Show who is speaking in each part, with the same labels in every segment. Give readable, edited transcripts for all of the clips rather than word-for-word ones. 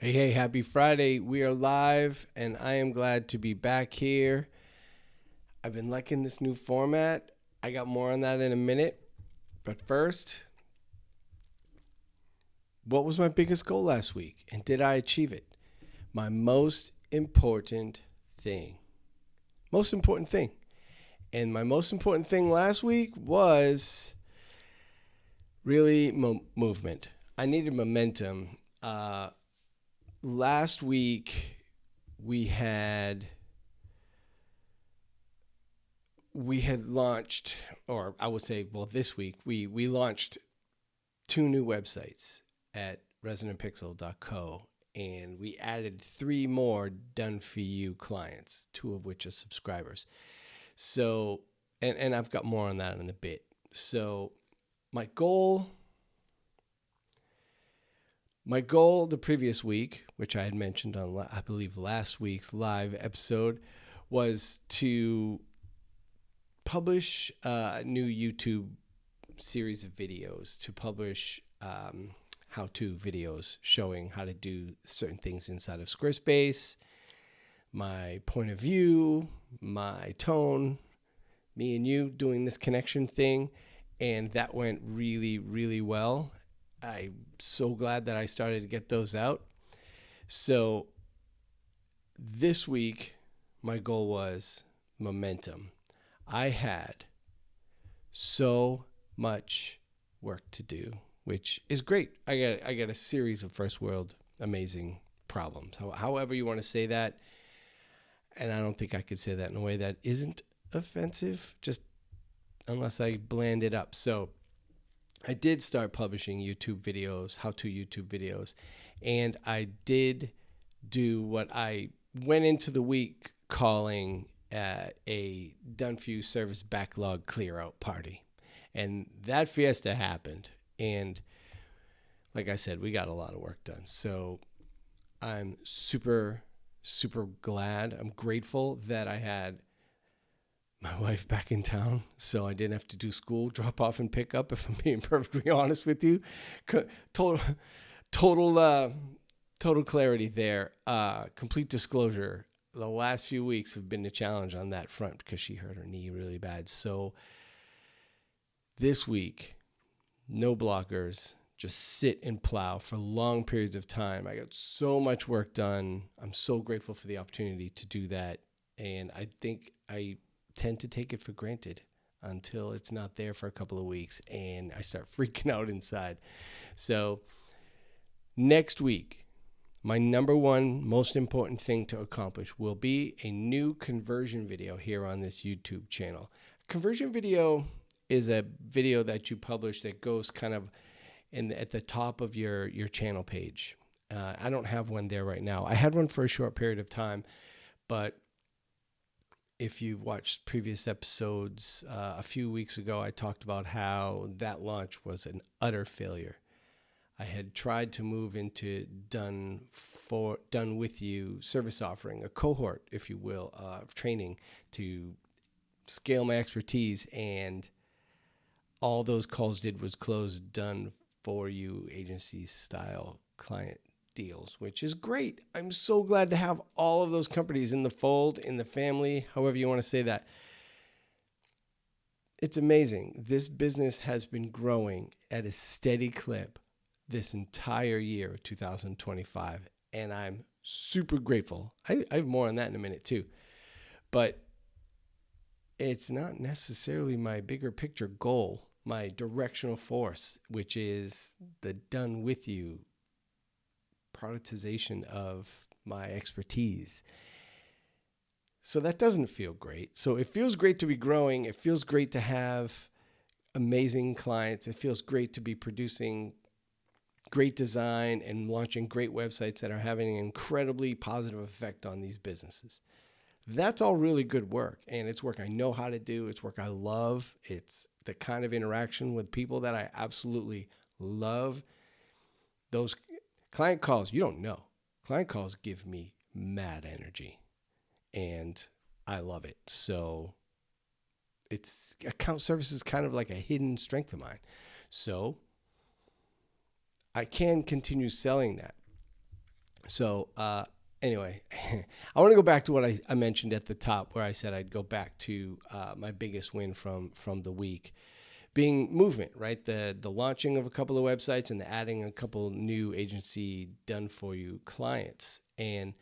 Speaker 1: Hey, happy Friday. We are live, and I am glad to be back here. I've been liking this new format. I got more on that in a minute. But first, what was my biggest goal last week, and did I achieve it? My most important thing. Most important thing. And my most important thing last week was really movement. I needed momentum. Last week, we had launched, or I would say, well, this week we launched two new websites at resonantpixel.co, and we added three more done for you clients, two of which are subscribers. So, and I've got more on that in a bit. So my goal the previous week, which I had mentioned on, I believe, last week's live episode, was to publish a new YouTube series of videos, to publish how-to videos showing how to do certain things inside of Squarespace, my point of view, my tone, me and you doing this connection thing. And that went really, really well. I'm so glad that I started to get those out. So this week, my goal was momentum. I had so much work to do, which is great. I got a series of first world amazing problems, however you want to say that. And I don't think I could say that in a way that isn't offensive, just unless I blend it up. So I did start publishing YouTube videos, how-to YouTube videos, and I did do what I went into the week calling a done for you service backlog clear out party. And that fiesta happened. And like I said, we got a lot of work done. So I'm super, super glad. I'm grateful that I had my wife back in town, so I didn't have to do school, drop off and pick up, if I'm being perfectly honest with you. Total clarity there. Complete disclosure. The last few weeks have been a challenge on that front because she hurt her knee really bad. So this week, no blockers, just sit and plow for long periods of time. I got so much work done. I'm so grateful for the opportunity to do that. And I think I tend to take it for granted until it's not there for a couple of weeks and I start freaking out inside. So next week, my number one most important thing to accomplish will be a new conversion video here on this YouTube channel. Conversion video is a video that you publish that goes kind of at the top of your channel page. I don't have one there right now. I had one for a short period of time, but if you've watched previous episodes, a few weeks ago, I talked about how that launch was an utter failure. I had tried to move into done with you service offering, a cohort, if you will, of training to scale my expertise, and all those calls did was close done for you agency style client deals, which is great. I'm so glad to have all of those companies in the fold, in the family, however you want to say that. It's amazing. This business has been growing at a steady clip this entire year of 2025, and I'm super grateful. I have more on that in a minute too, but it's not necessarily my bigger picture goal, my directional force, which is the done with you productization of my expertise. So that doesn't feel great. So it feels great to be growing. It feels great to have amazing clients. It feels great to be producing great design and launching great websites that are having an incredibly positive effect on these businesses. That's all really good work, and it's work I know how to do. It's work I love. It's the kind of interaction with people that I absolutely love. Those client calls, you don't know. Client calls give me mad energy, and I love it. So it's account service is kind of like a hidden strength of mine. So I can continue selling that. So, anyway, I want to go back to what I mentioned at the top, where I said I'd go back to my biggest win from the week being movement, right? The launching of a couple of websites and the adding a couple new agency done for you clients. And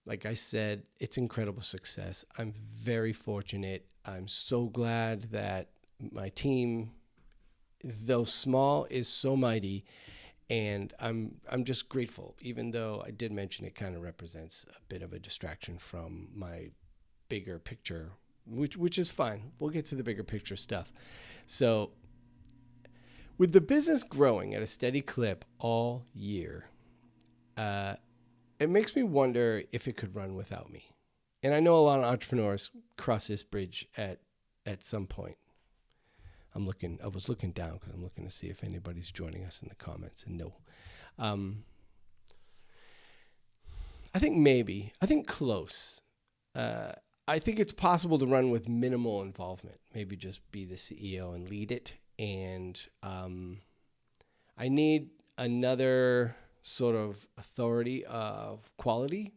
Speaker 1: like I said, it's incredible success. I'm very fortunate. I'm so glad that my team, though small, is so mighty. And I'm just grateful, even though I did mention it kind of represents a bit of a distraction from my bigger picture, which is fine. We'll get to the bigger picture stuff. So with the business growing at a steady clip all year, it makes me wonder if it could run without me. And I know a lot of entrepreneurs cross this bridge at some point. I was looking down because I'm looking to see if anybody's joining us in the comments, and no. I think maybe. I think close. I think it's possible to run with minimal involvement. Maybe just be the CEO and lead it. And I need another sort of authority of quality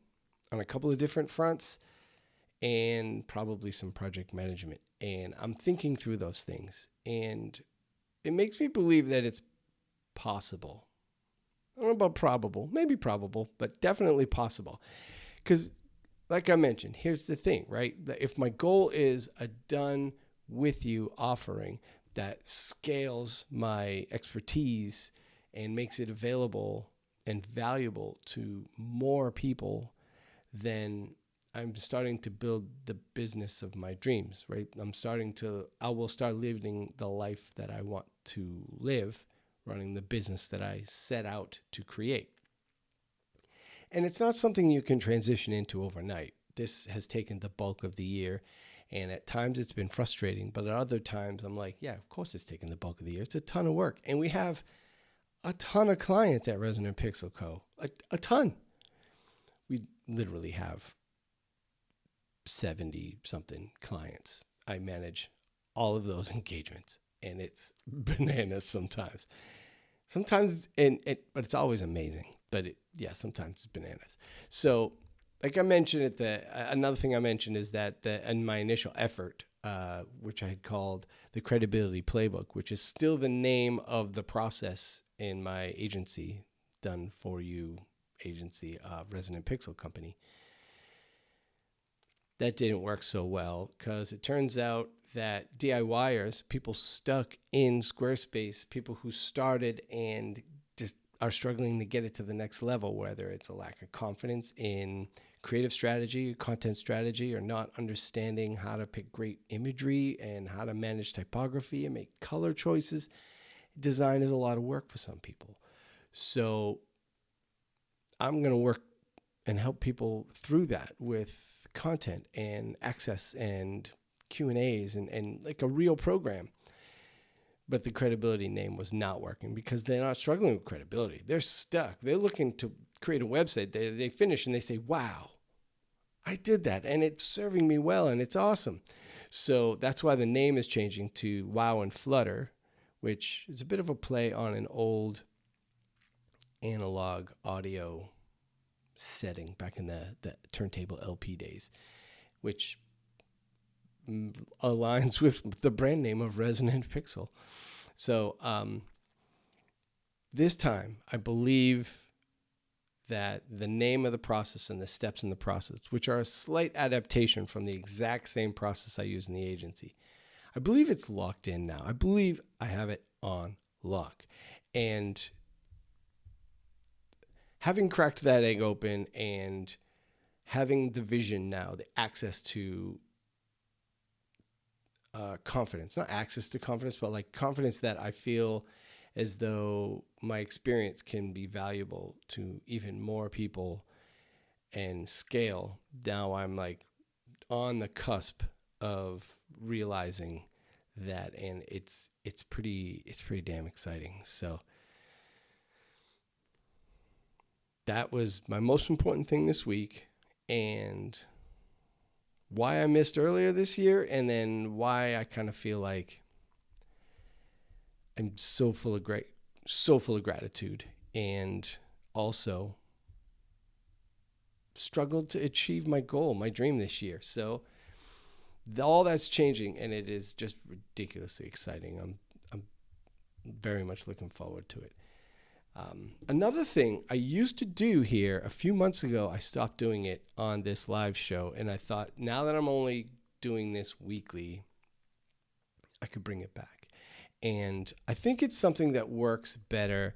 Speaker 1: on a couple of different fronts, and probably some project management. And I'm thinking through those things, and it makes me believe that it's possible. I don't know about probable, maybe probable, but definitely possible. Because like I mentioned, here's the thing, right? If my goal is a done with you offering that scales my expertise and makes it available and valuable to more people, then I'm starting to build the business of my dreams, right? I will start living the life that I want to live, running the business that I set out to create. And it's not something you can transition into overnight. This has taken the bulk of the year, and at times it's been frustrating, but at other times I'm like, yeah, of course it's taken the bulk of the year. It's a ton of work, and we have a ton of clients at Resonant Pixel Co. A ton. We literally have 70 something clients. I manage all of those engagements, and it's bananas sometimes. But it's always amazing. But sometimes it's bananas. So, like I mentioned another thing I mentioned is that in my initial effort, which I had called the Credibility Playbook, which is still the name of the process in my agency, done for you agency, Resonant Pixel Company. That didn't work so well because it turns out that DIYers, people stuck in Squarespace, people who started and just are struggling to get it to the next level, whether it's a lack of confidence in creative strategy, content strategy, or not understanding how to pick great imagery and how to manage typography and make color choices. Design is a lot of work for some people. So I'm going to work and help people through that with content and access and Q&As and like a real program. But the credibility name was not working because they're not struggling with credibility. They're stuck. They're looking to create a website. They finish and they say, wow, I did that and it's serving me well and it's awesome. So that's why the name is changing to Wow and Flutter, which is a bit of a play on an old analog audio setting back in the turntable LP days, which aligns with the brand name of Resonant Pixel. So this time, I believe that the name of the process and the steps in the process, which are a slight adaptation from the exact same process I use in the agency, I believe it's locked in now. I believe I have it on lock. And having cracked that egg open and having the vision now, the access to confidence, not access to confidence, but like confidence that I feel as though my experience can be valuable to even more people and scale. Now I'm like on the cusp of realizing that, and it's pretty damn exciting. So that was my most important thing this week, and why I missed earlier this year, and then why I kind of feel like I'm so full of gratitude, and also struggled to achieve my goal, my dream this year. So all that's changing, and it is just ridiculously exciting. I'm very much looking forward to it. Another thing I used to do here a few months ago, I stopped doing it on this live show, and I thought now that I'm only doing this weekly, I could bring it back. And I think it's something that works better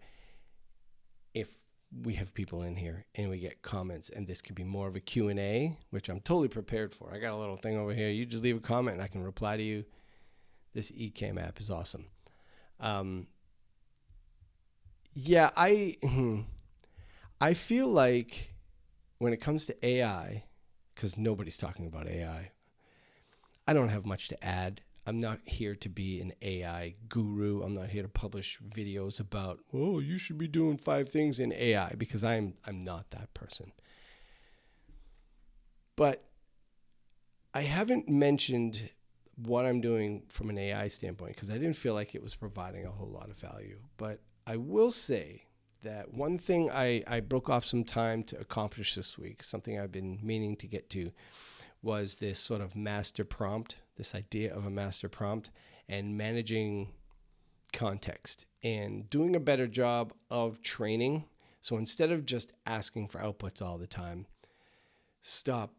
Speaker 1: if we have people in here and we get comments, and this could be more of a Q&A, which I'm totally prepared for. I got a little thing over here. You just leave a comment and I can reply to you. This Ecamm app is awesome. Yeah, I feel like when it comes to AI, because nobody's talking about AI, I don't have much to add. I'm not here to be an AI guru. I'm not here to publish videos about, oh, you should be doing 5 things in AI, because I'm not that person. But I haven't mentioned what I'm doing from an AI standpoint because I didn't feel like it was providing a whole lot of value. But I will say that one thing I broke off some time to accomplish this week, something I've been meaning to get to, was this sort of master prompt, this idea of a master prompt, and managing context and doing a better job of training. So instead of just asking for outputs all the time, stop,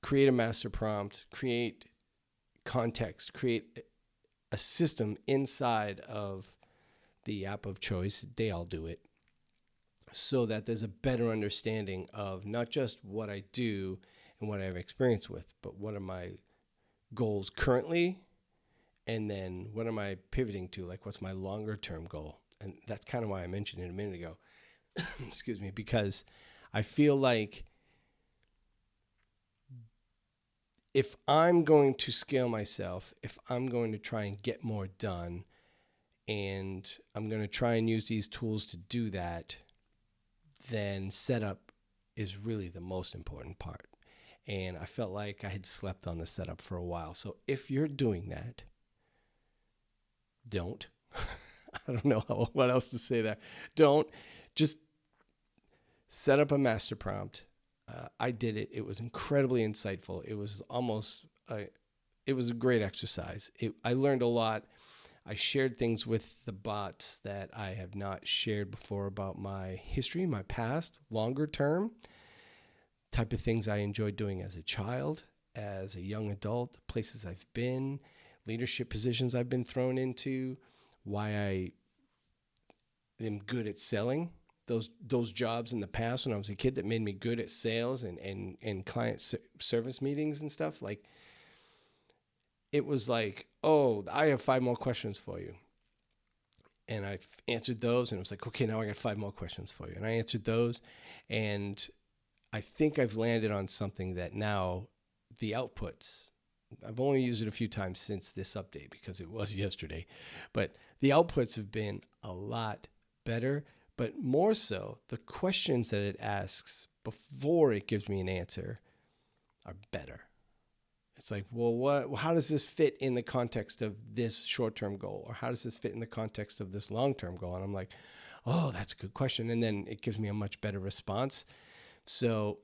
Speaker 1: create a master prompt, create context, create a system inside of the app of choice. They all do it, so that there's a better understanding of not just what I do and what I have experience with, but what are my goals currently, and then what am I pivoting to? Like, what's my longer term goal? And that's kind of why I mentioned it a minute ago. Excuse me, because I feel like if I'm going to scale myself, if I'm going to try and get more done, and I'm going to try and use these tools to do that, then setup is really the most important part. And I felt like I had slept on the setup for a while. So if you're doing that, don't. I don't know what else to say there. Don't. Just set up a master prompt. I did it. It was incredibly insightful. It was it was a great exercise. I learned a lot. I shared things with the bots that I have not shared before about my history, my past, longer term, type of things I enjoyed doing as a child, as a young adult, places I've been, leadership positions I've been thrown into, why I am good at selling, those jobs in the past when I was a kid that made me good at sales and client service meetings and stuff. Like, it was like, oh, I have 5 more questions for you. And I answered those, and it was like, okay, now I got 5 more questions for you. And I answered those, and I think I've landed on something that now the outputs, I've only used it a few times since this update because it was yesterday, but the outputs have been a lot better, but more so, the questions that it asks before it gives me an answer are better. It's like, well, how does this fit in the context of this short-term goal? Or how does this fit in the context of this long-term goal? And I'm like, oh, that's a good question. And then it gives me a much better response. So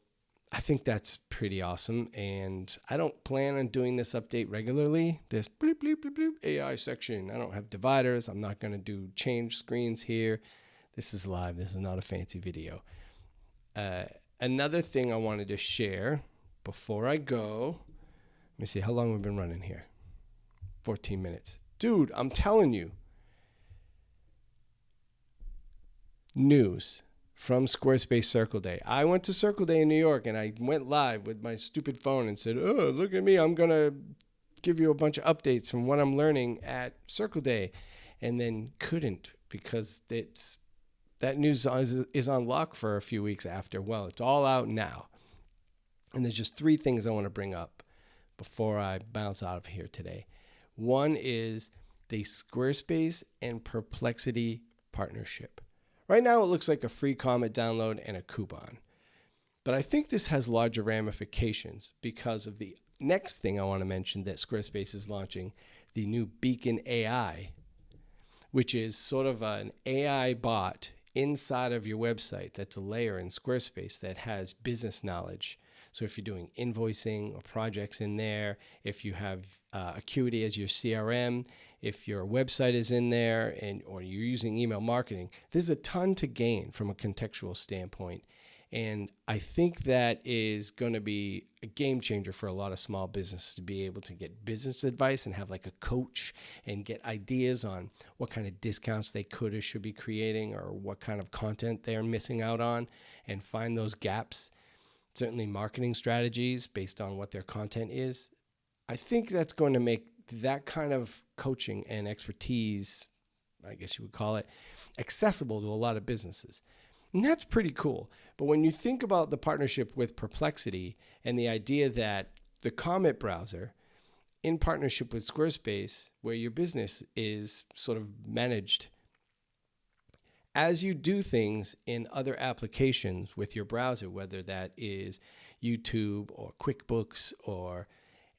Speaker 1: I think that's pretty awesome. And I don't plan on doing this update regularly. This bleep, bleep, bleep, bleep, AI section. I don't have dividers. I'm not going to do change screens here. This is live. This is not a fancy video. Another thing I wanted to share before I go. Let me see how long we've been running here. 14 minutes. Dude, I'm telling you. News from Squarespace Circle Day. I went to Circle Day in New York, and I went live with my stupid phone and said, oh, look at me. I'm going to give you a bunch of updates from what I'm learning at Circle Day. And then couldn't, because that news is on lock for a few weeks after. Well, it's all out now. And there's just 3 things I want to bring up before I bounce out of here today. One is the Squarespace and Perplexity partnership. Right now, it looks like a free comment download and a coupon. But I think this has larger ramifications because of the next thing I want to mention that Squarespace is launching, the new Beacon AI, which is sort of an AI bot inside of your website that's a layer in Squarespace that has business knowledge. So if you're doing invoicing or projects in there, if you have Acuity as your CRM, if your website is in there, or you're using email marketing, there's a ton to gain from a contextual standpoint. And I think that is going to be a game changer for a lot of small businesses to be able to get business advice and have like a coach and get ideas on what kind of discounts they could or should be creating, or what kind of content they're missing out on, and find those gaps. Certainly marketing strategies based on what their content is. I think that's going to make that kind of coaching and expertise, I guess you would call it, accessible to a lot of businesses. And that's pretty cool. But when you think about the partnership with Perplexity and the idea that the Comet browser, in partnership with Squarespace, where your business is sort of managed, as you do things in other applications with your browser, whether that is YouTube or QuickBooks or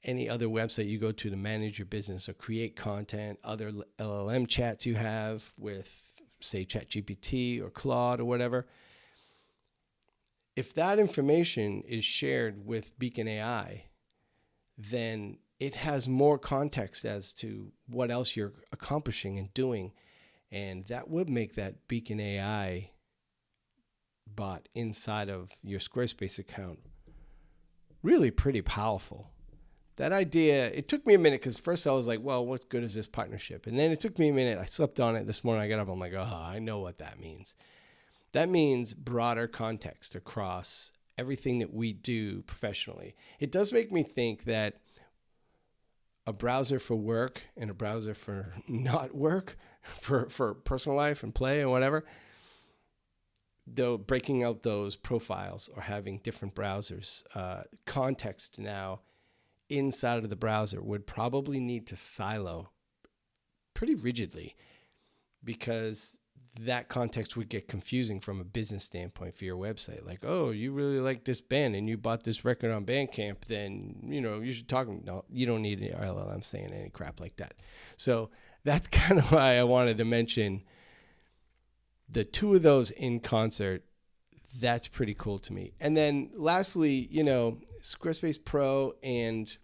Speaker 1: any other website you go to manage your business or create content, other LLM chats you have with, say, ChatGPT or Claude or whatever, if that information is shared with Beacon AI, then it has more context as to what else you're accomplishing and doing. And that would make that Beacon AI bot inside of your Squarespace account really pretty powerful. That idea, it took me a minute, because first I was like, well, what good is this partnership? And then it took me a minute. I slept on it this morning. I got up. I'm like, oh, I know what that means. That means broader context across everything that we do professionally. It does make me think that a browser for work and a browser for not work, for personal life and play and whatever, though breaking out those profiles or having different browsers, context now inside of the browser would probably need to silo pretty rigidly, because that context would get confusing from a business standpoint for your website. Like, oh, you really like this band and you bought this record on Bandcamp, then, you should talk. No, you don't need an LLM saying any crap like that. So that's kind of why I wanted to mention the two of those in concert. That's pretty cool to me. And then lastly, Squarespace Pro and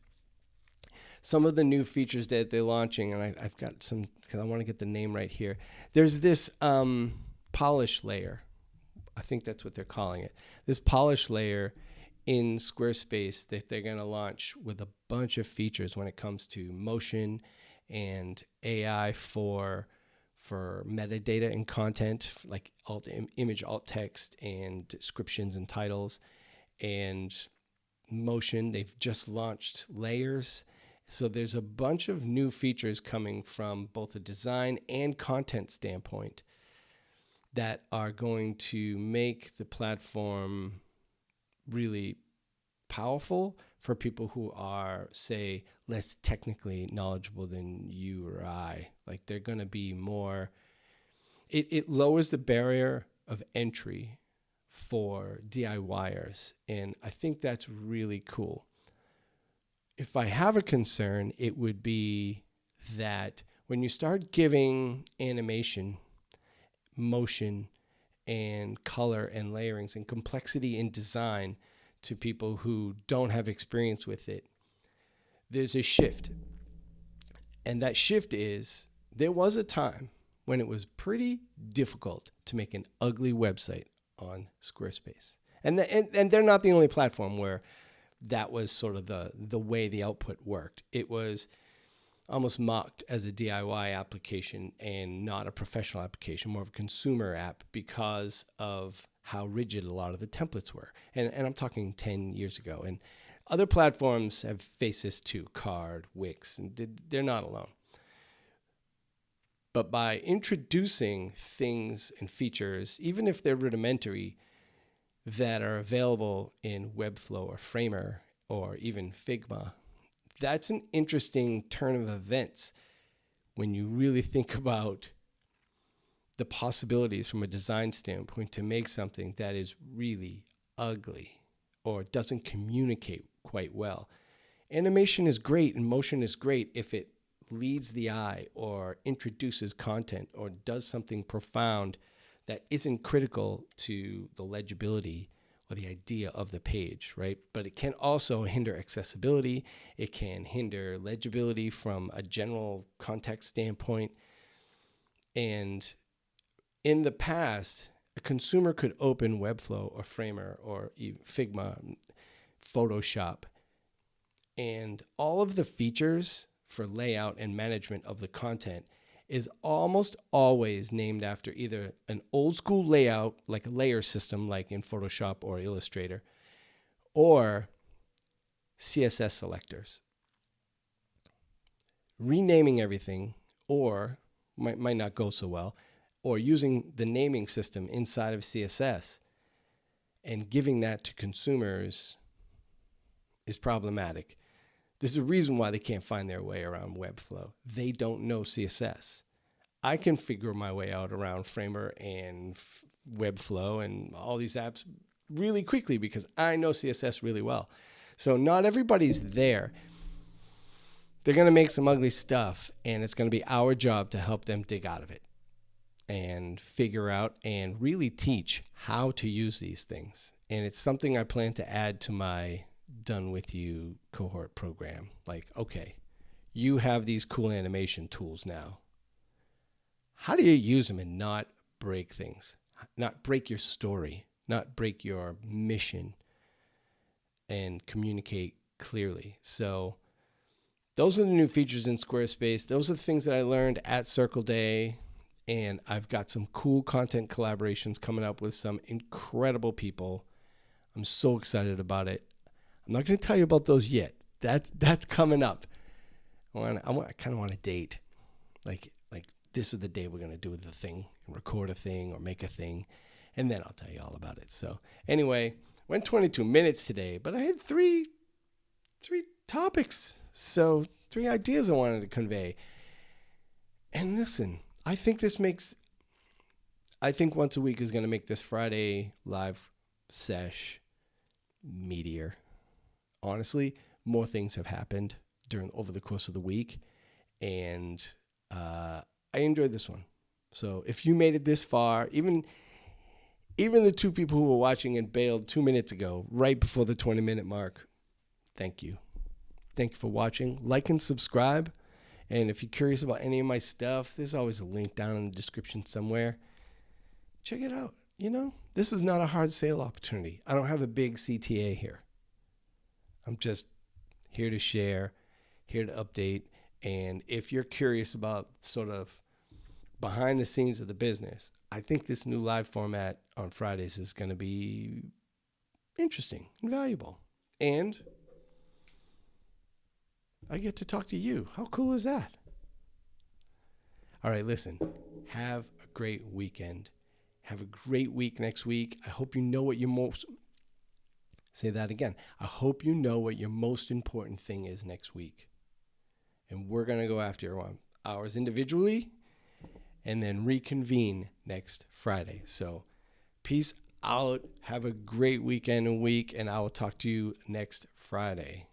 Speaker 1: some of the new features that they're launching, and I've got some, because I want to get the name right here. There's this polish layer. I think that's what they're calling it. This polish layer in Squarespace that they're going to launch with a bunch of features when it comes to motion and AI for metadata and content, like image, alt text, and descriptions and titles, and motion. They've just launched layers. So there's a bunch of new features coming from both a design and content standpoint that are going to make the platform really powerful for people who are, say, less technically knowledgeable than you or I. Like, they're going to be more, it lowers the barrier of entry for DIYers. And I think that's really cool. If I have a concern, it would be that when you start giving animation, motion, and color and layerings and complexity in design to people who don't have experience with it, there's a shift. And that shift is, there was a time when it was pretty difficult to make an ugly website on Squarespace. And they're not the only platform where that was sort of the way the output worked. It was almost mocked as a DIY application and not a professional application, more of a consumer app, because of how rigid a lot of the templates were. And I'm talking 10 years ago. And other platforms have faced this too, Card, Wix, and they're not alone. But by introducing things and features, even if they're rudimentary, that are available in Webflow or Framer or even Figma, that's an interesting turn of events when you really think about the possibilities from a design standpoint to make something that is really ugly or doesn't communicate quite well. Animation is great and motion is great if it leads the eye or introduces content or does something profound that isn't critical to the legibility or the idea of the page, right? But it can also hinder accessibility. It can hinder legibility from a general context standpoint. And in the past, a consumer could open Webflow or Framer or Figma, Photoshop, and all of the features for layout and management of the content is almost always named after either an old school layout, like a layer system, like in Photoshop or Illustrator, or CSS selectors. Renaming everything, or might not go so well, or using the naming system inside of CSS and giving that to consumers is problematic. There's a reason why they can't find their way around Webflow. They don't know CSS. I can figure my way out around Framer and Webflow and all these apps really quickly because I know CSS really well. So not everybody's there. They're going to make some ugly stuff, and it's going to be our job to help them dig out of it and figure out and really teach how to use these things. And it's something I plan to add to my Done With You cohort program. Like, okay, you have these cool animation tools now. How do you use them and not break things, not break your story, not break your mission, and communicate clearly? So those are the new features in Squarespace. Those are the things that I learned at Circle Day. And I've got some cool content collaborations coming up with some incredible people. I'm so excited about it. I'm not going to tell you about those yet. That's coming up. I kind of want a date. Like this is the day we're going to do the thing, record a thing or make a thing. And then I'll tell you all about it. So anyway, went 22 minutes today, but I had three topics. So 3 ideas I wanted to convey. And listen, I think once a week is going to make this Friday live sesh meatier. Honestly, more things have happened over the course of the week, and I enjoyed this one. So if you made it this far, even the 2 people who were watching and bailed 2 minutes ago, right before the 20-minute mark, thank you. Thank you for watching. Like and subscribe. And if you're curious about any of my stuff, there's always a link down in the description somewhere. Check it out. This is not a hard sale opportunity. I don't have a big CTA here. I'm just here to share, here to update. And if you're curious about sort of behind the scenes of the business, I think this new live format on Fridays is going to be interesting and valuable. And I get to talk to you. How cool is that? All right, listen, have a great weekend. Have a great week next week. I hope you know what say that again. I hope you know what your most important thing is next week. And we're going to go after ours individually and then reconvene next Friday. So peace out. Have a great weekend and week, and I will talk to you next Friday.